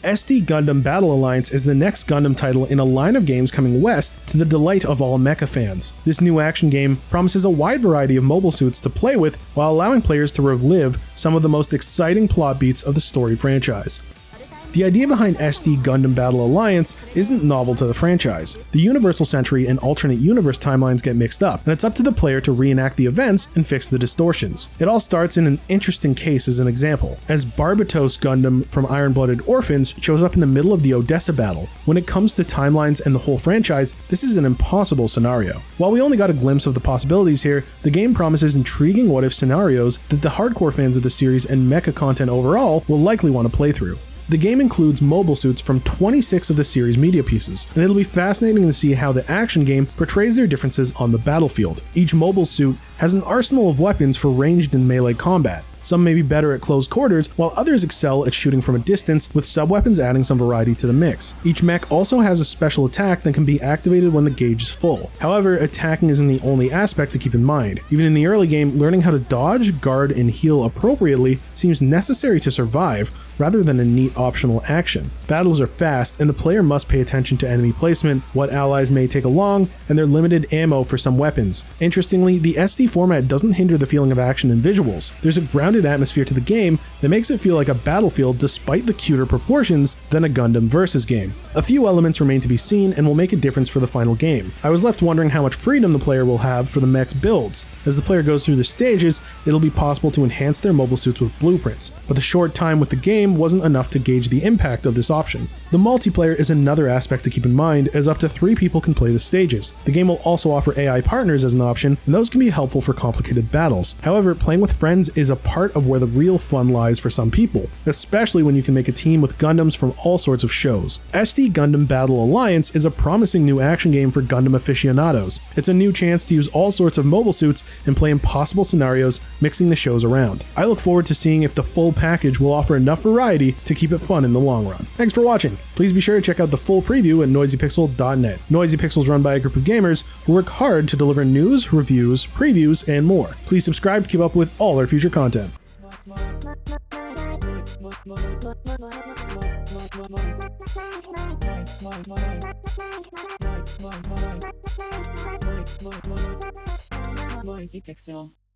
SD Gundam Battle Alliance is the next Gundam title in a line of games coming west to the delight of all mecha fans. This new action game promises a wide variety of mobile suits to play with while allowing players to relive some of the most exciting plot beats of the story franchise. The idea behind SD Gundam Battle Alliance isn't novel to the franchise. The Universal Century and alternate universe timelines get mixed up, and it's up to the player to reenact the events and fix the distortions. It all starts in an interesting case as an example, as Barbatos Gundam from Iron-Blooded Orphans shows up in the middle of the Odessa battle. When it comes to timelines and the whole franchise, this is an impossible scenario. While we only got a glimpse of the possibilities here, the game promises intriguing what-if scenarios that the hardcore fans of the series and mecha content overall will likely want to play through. The game includes mobile suits from 26 of the series' media pieces, and it'll be fascinating to see how the action game portrays their differences on the battlefield. Each mobile suit has an arsenal of weapons for ranged and melee combat. Some may be better at close quarters, while others excel at shooting from a distance, with sub-weapons adding some variety to the mix. Each mech also has a special attack that can be activated when the gauge is full. However, attacking isn't the only aspect to keep in mind. Even in the early game, learning how to dodge, guard, and heal appropriately seems necessary to survive, rather than a neat optional action. Battles are fast, and the player must pay attention to enemy placement, what allies may take along, and their limited ammo for some weapons. Interestingly, the SD format doesn't hinder the feeling of action and visuals. There's a grounded atmosphere to the game that makes it feel like a battlefield despite the cuter proportions than a Gundam versus game. A few elements remain to be seen and will make a difference for the final game. I was left wondering how much freedom the player will have for the mech's builds. As the player goes through the stages, it'll be possible to enhance their mobile suits with blueprints, but the short time with the game wasn't enough to gauge the impact of this option. The multiplayer is another aspect to keep in mind, as up to 3 people can play the stages. The game will also offer AI partners as an option, and those can be helpful for complicated battles. However, playing with friends is a part of where the real fun lies for some people, especially when you can make a team with Gundams from all sorts of shows. SD Gundam Battle Alliance is a promising new action game for Gundam aficionados. It's a new chance to use all sorts of mobile suits and play impossible scenarios, mixing the shows around. I look forward to seeing if the full package will offer enough variety to keep it fun in the long run. Thanks for watching. Please be sure to check out the full preview at noisypixel.net. Noisy Pixel is run by a group of gamers who work hard to deliver news, reviews, previews, and more. Please subscribe to keep up with all our future content. Noisy Pixel.